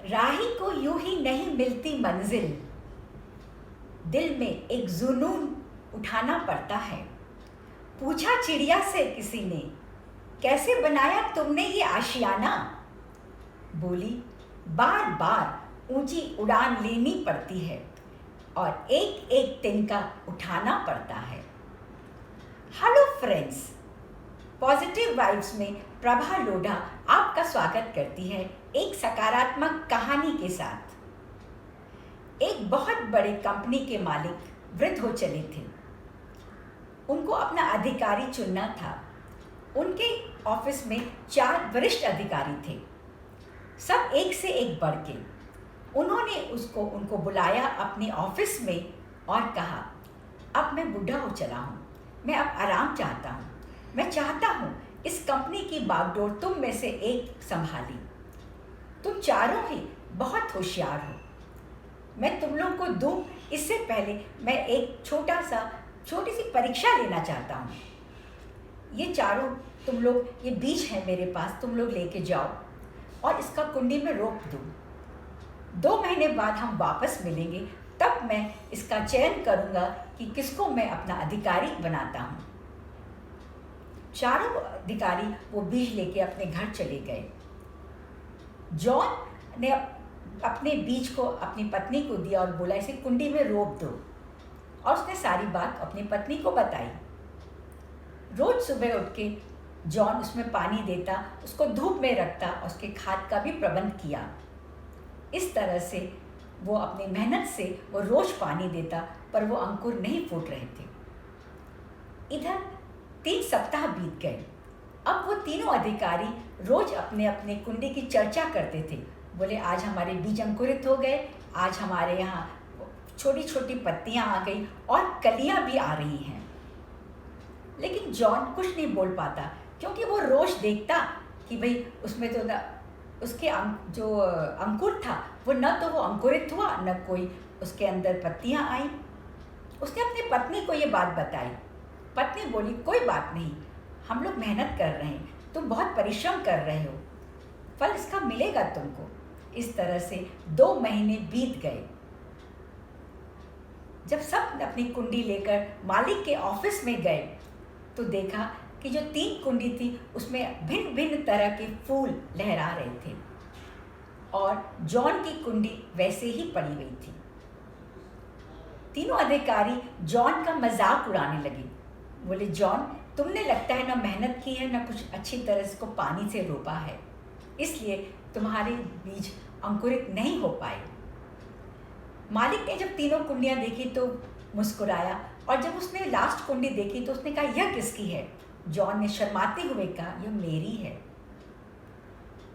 राही को यूं ही नहीं मिलती मंजिल, दिल में एक जुनून उठाना पड़ता है। पूछा चिड़िया से किसी ने, कैसे बनाया तुमने ये आशियाना? बोली, बार बार ऊंची उड़ान लेनी पड़ती है और एक एक तिनका उठाना पड़ता है। हेलो फ्रेंड्स, पॉजिटिव वाइब्स में प्रभा लोढ़ा आपका स्वागत करती है एक सकारात्मक कहानी के साथ। एक बहुत बड़े कंपनी के मालिक वृद्ध हो चले थे। उनको अपना अधिकारी चुनना था। उनके ऑफिस में 4 वरिष्ठ अधिकारी थे, सब एक से एक बढ़ के। उन्होंने उनको बुलाया अपने ऑफिस में और कहा, अब मैं बूढ़ा हो चला हूँ, मैं अब आराम चाहता हूँ। मैं चाहता हूँ इस कंपनी की बागडोर तुम में से एक संभाली। तुम चारों ही बहुत होशियार हो। मैं तुम लोगों को दूँ इससे पहले मैं एक छोटी सी परीक्षा लेना चाहता हूँ। ये चारों तुम लोग, ये बीज है मेरे पास, तुम लोग लेके जाओ और इसका कुंडी में रोप दो। 2 महीने बाद हम वापस मिलेंगे, तब मैं इसका चयन करूँगा कि किसको मैं अपना अधिकारी बनाता हूँ। चारों अधिकारी वो बीज लेके अपने घर चले गए। जॉन ने अपने बीज को अपनी पत्नी को दिया और बोला, इसे कुंडी में रोप दो, और उसने सारी बात अपनी पत्नी को बताई। रोज सुबह उठ के जॉन उसमें पानी देता, उसको धूप में रखता और उसके खाद का भी प्रबंध किया। इस तरह से वो अपनी मेहनत से वो रोज पानी देता, पर वो अंकुर नहीं फूट रहे थे। इधर 3 सप्ताह बीत गए। अब वो तीनों अधिकारी रोज अपने अपने कुंडी की चर्चा करते थे। बोले, आज हमारे बीज अंकुरित हो गए, आज हमारे यहाँ छोटी छोटी पत्तियाँ आ गई और कलियाँ भी आ रही हैं। लेकिन जॉन कुछ नहीं बोल पाता, क्योंकि वो रोज देखता कि भाई उसमें तो उसके जो अंकुर था वो न तो वो अंकुरित हुआ, न कोई उसके अंदर पत्तियाँ आई। उसने अपनी पत्नी को ये बात बताई। पत्नी बोली, कोई बात नहीं, हम लोग मेहनत कर रहे हैं, तुम बहुत परिश्रम कर रहे हो, फल इसका मिलेगा तुमको। इस तरह से 2 महीने बीत गए। जब सब अपनी कुंडी लेकर मालिक के ऑफिस में गए तो देखा कि जो 3 कुंडी थी उसमें भिन्न भिन्न तरह के फूल लहरा रहे थे और जॉन की कुंडी वैसे ही पड़ी हुई थी। तीनों अधिकारी जॉन का मजाक उड़ाने लगे। बोले, जॉन, तुमने लगता है ना मेहनत की है, ना कुछ अच्छी तरह इसको पानी से रोपा है, इसलिए तुम्हारे बीज अंकुरित नहीं हो पाए। मालिक ने जब तीनों कुंडियाँ देखी तो मुस्कुराया, और जब उसने लास्ट कुंडी देखी तो उसने कहा, यह किसकी है? जॉन ने शर्माते हुए कहा, यह मेरी है।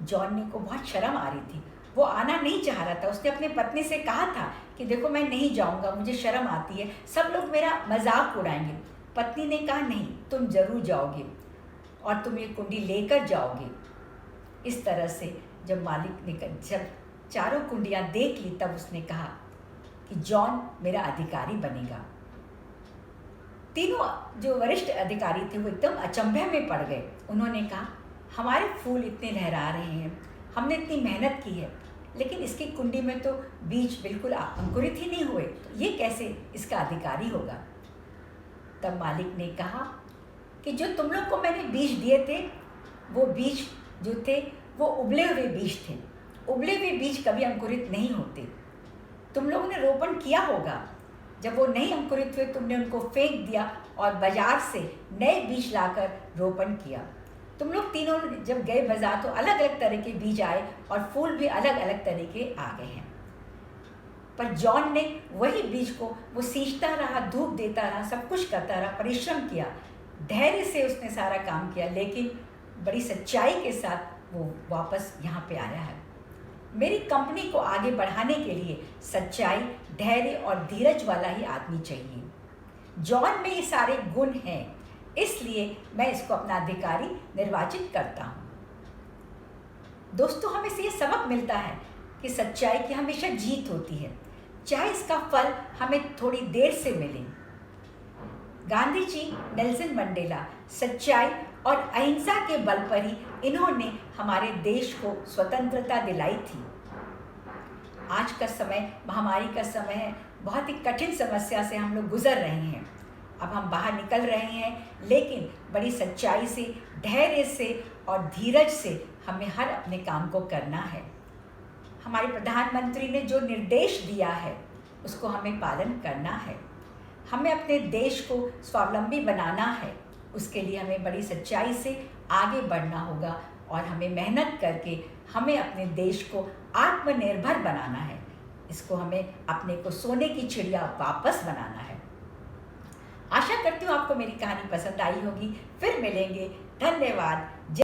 जॉन ने को बहुत शर्म आ रही थी, वो आना नहीं चाह रहा था। उसने अपनी पत्नी से कहा था कि देखो, मैं नहीं जाऊंगा, मुझे शर्म आती है, सब लोग मेरा मजाक उड़ाएंगे। पत्नी ने कहा, नहीं, तुम जरूर जाओगे और तुम ये कुंडी लेकर जाओगे। इस तरह से जब मालिक ने जब चारों कुंडियाँ देख ली, तब उसने कहा कि जॉन मेरा अधिकारी बनेगा। तीनों जो वरिष्ठ अधिकारी थे वो एकदम अचंभे में पड़ गए। उन्होंने कहा, हमारे फूल इतने लहरा रहे हैं, हमने इतनी मेहनत की है, लेकिन इसकी कुंडी में तो बीज बिल्कुल अंकुरित ही नहीं हुए, तो ये कैसे इसका अधिकारी होगा? तब मालिक ने कहा कि जो तुम लोग को मैंने बीज दिए थे, वो बीज जो थे वो उबले हुए बीज थे। उबले हुए बीज कभी अंकुरित नहीं होते। तुम लोगों ने रोपण किया होगा, जब वो नहीं अंकुरित हुए तुमने उनको फेंक दिया और बाजार से नए बीज लाकर रोपण किया। तुम लोग तीनों जब गए बाजार तो अलग अलग तरह के बीज आए और फूल भी अलग अलग तरह के आ गए हैं। पर जॉन ने वही बीज को वो सींचता रहा, धूप देता रहा, सब कुछ करता रहा, परिश्रम किया, धैर्य से उसने सारा काम किया, लेकिन बड़ी सच्चाई के साथ वो वापस यहाँ पे आया है। मेरी कंपनी को आगे बढ़ाने के लिए सच्चाई, धैर्य और धीरज वाला ही आदमी चाहिए। जॉन में ये सारे गुण हैं, इसलिए मैं इसको अपना अधिकारी निर्वाचित करता हूँ। दोस्तों, हमें से ये सबक मिलता है कि सच्चाई की हमेशा जीत होती है, चाहे इसका फल हमें थोड़ी देर से मिले। गांधी जी, नेल्सन मंडेला सच्चाई और अहिंसा के बल पर ही इन्होंने हमारे देश को स्वतंत्रता दिलाई थी। आज का समय महामारी का समय है, बहुत ही कठिन समस्या से हम लोग गुजर रहे हैं। अब हम बाहर निकल रहे हैं, लेकिन बड़ी सच्चाई से, धैर्य से और धीरज से हमें हर अपने काम को करना है। हमारे प्रधानमंत्री ने जो निर्देश दिया है उसको हमें पालन करना है। हमें अपने देश को स्वावलंबी बनाना है, उसके लिए हमें बड़ी सच्चाई से आगे बढ़ना होगा और हमें मेहनत करके हमें अपने देश को आत्मनिर्भर बनाना है। इसको हमें अपने को सोने की चिड़िया वापस बनाना है। आशा करती हूँ आपको मेरी कहानी पसंद आई होगी। फिर मिलेंगे। धन्यवाद।